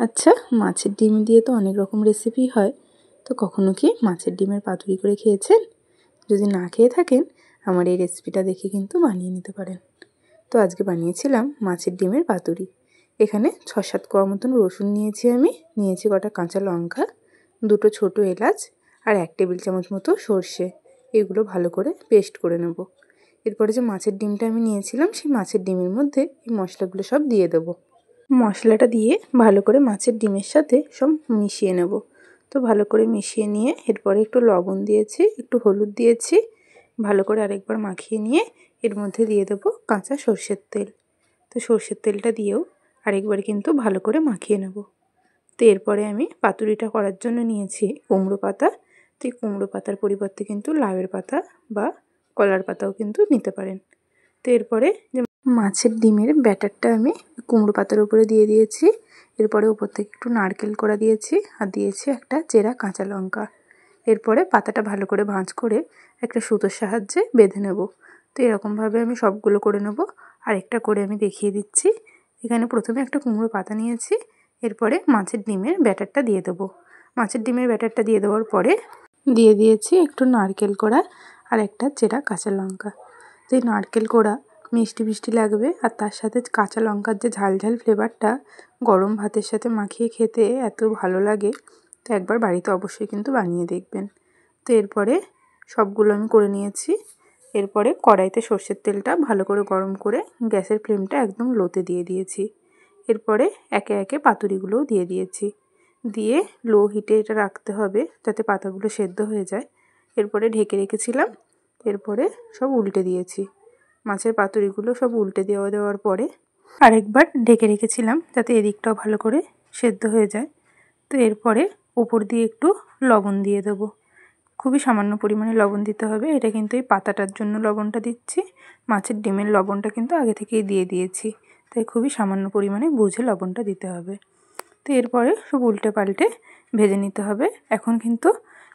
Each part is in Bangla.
আচ্ছা, মাছের ডিম দিয়ে তো অনেক রকম রেসিপি হয়, তো কখনো কি মাছের ডিমের পাতুরি করে খেয়েছেন? যদি না খেয়ে থাকেন, আমার এই রেসিপিটা দেখে কিন্তু বানিয়ে নিতে পারেন। তো আজকে বানিয়েছিলাম মাছের ডিমের পাতুরি। এখানে 6-7 কোয়া মতন রসুন নিয়েছি আমি, নিয়েছি কটা কাঁচা লঙ্কা, 2টো ছোটো এলাচ আর 1 টেবিল চামচ মতো সর্ষে। এগুলো ভালো করে পেস্ট করে নেব। এরপরে যে মাছের ডিমটা আমি নিয়েছিলাম, সেই মাছের ডিমের মধ্যে এই মশলাগুলো সব দিয়ে দেবো। মশলাটা দিয়ে ভালো করে মাছের ডিমের সাথে সব মিশিয়ে নেব। তো ভালো করে মিশিয়ে নিয়ে এরপরে একটু লবণ দিয়েছি, একটু হলুদ দিয়েছি, ভালো করে আরেকবার মাখিয়ে নিয়ে এর মধ্যে দিয়ে দেবো কাঁচা সর্ষের তেল। তো সর্ষের তেলটা দিয়েও আরেকবার কিন্তু ভালো করে মাখিয়ে নেব। তো এরপরে আমি পাতুরিটা করার জন্য নিয়েছি কুমড়ো পাতা। তো এই কুমড়ো পাতার পরিবর্তে কিন্তু লাউয়ের পাতা বা কলার পাতাও কিন্তু নিতে পারেন। তো এরপরে যে মাছের ডিমের ব্যাটারটা আমি কুমড়ো পাতার উপরে দিয়ে দিয়েছি। এরপরে উপর থেকে একটু নারকেল কোড়া দিয়েছি আর দিয়েছি একটা চেরা কাঁচা লঙ্কা। এরপরে পাতাটা ভালো করে ভাঁজ করে একটা সুতোর সাহায্যে বেঁধে নেব। তো এরকমভাবে আমি সবগুলো করে নেব। আর একটা করে আমি দেখিয়ে দিচ্ছি। এখানে প্রথমে একটা কুমড়ো পাতা নিয়েছি, এরপরে মাছের ডিমের ব্যাটারটা দিয়ে দেবো। মাছের ডিমের ব্যাটারটা দিয়ে দেওয়ার পরে দিয়ে দিয়েছি একটু নারকেল কোড়া আর একটা চেরা কাঁচা লঙ্কা। তো এই নারকেল কোড়া মিষ্টি মিষ্টি লাগবে, আর তার সাথে কাঁচা লঙ্কার যে ঝাল ঝাল ফ্লেভারটা গরম ভাতের সাথে মাখিয়ে খেতে এত ভালো লাগে। তো একবার বাড়িতে অবশ্যই কিন্তু বানিয়ে দেখবেন। তো এরপরে সবগুলো আমি করে নিয়েছি। এরপরে কড়াইতে সর্ষের তেলটা ভালো করে গরম করে গ্যাসের ফ্লেমটা একদম লোতে দিয়ে দিয়েছি। এরপরে একে একে পাতুরিগুলোও দিয়ে দিয়েছি। দিয়ে লো হিটে এটা রাখতে হবে যাতে পাতাগুলো সেদ্ধ হয়ে যায়। এরপরে ঢেকে রেখেছিলাম। এরপরে সব উল্টে দিয়েছি। মাছের পাতুরিগুলো সব উল্টে দেওয়ার পরে আরেকবার ঢেকে রেখেছিলাম যাতে এদিকটাও ভালো করে সেদ্ধ হয়ে যায়। তো এরপরে উপর দিয়ে একটু লবণ দিয়ে দেবো। খুবই সামান্য পরিমাণে লবণ দিতে হবে। এটা কিন্তু এই পাতাটার জন্য লবণটা দিচ্ছি। মাছের ডিমের লবণটা কিন্তু আগে থেকেই দিয়ে দিয়েছি, তাই খুবই সামান্য পরিমাণে বুঝে লবণটা দিতে হবে। তো এরপরে সব উল্টে পাল্টে ভেজে নিতে হবে। এখন কিন্তু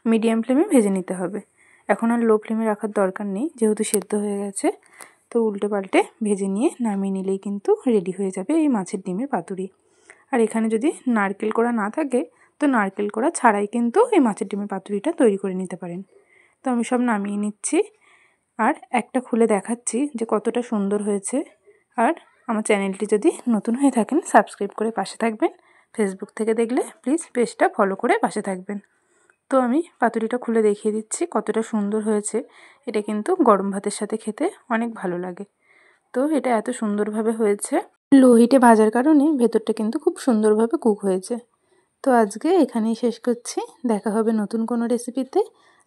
মিডিয়াম ফ্লেমে ভেজে নিতে হবে, এখন আর লো ফ্লেমে রাখার দরকার নেই যেহেতু সেদ্ধ হয়ে গেছে। তো উল্টে পাল্টে ভেজে নিয়ে নামিয়ে নিলেই কিন্তু রেডি হয়ে যাবে এই মাছের ডিমের পাতুরি। আর এখানে যদি নারকেল কোড়া না থাকে, তো নারকেল কোড়া ছাড়াই কিন্তু এই মাছের ডিমের পাতুরিটা তৈরি করে নিতে পারেন। তো আমি সব নামিয়ে নিচ্ছি আর একটা খুলে দেখাচ্ছি যে কতটা সুন্দর হয়েছে। আর আমার চ্যানেলটি যদি নতুন হয়ে থাকেন, সাবস্ক্রাইব করে পাশে থাকবেন। ফেসবুক থেকে দেখলে প্লিজ পেজটা ফলো করে পাশে থাকবেন। তো আমি পাতুরিটা খুলে দেখিয়ে দিচ্ছি কতটা সুন্দর হয়েছে। এটা কিন্তু গরম ভাতের সাথে খেতে অনেক ভালো লাগে। তো এটা এত সুন্দরভাবে হয়েছে, লো হিটে ভাজার কারণে ভেতরটা কিন্তু খুব সুন্দরভাবে কুক হয়েছে। তো আজকে এখানেই শেষ করছি। দেখা হবে নতুন কোনো রেসিপিতে।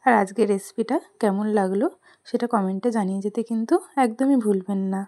আর আজকের রেসিপিটা কেমন লাগলো সেটা কমেন্টে জানিয়ে যেতে কিন্তু একদমই ভুলবেন না।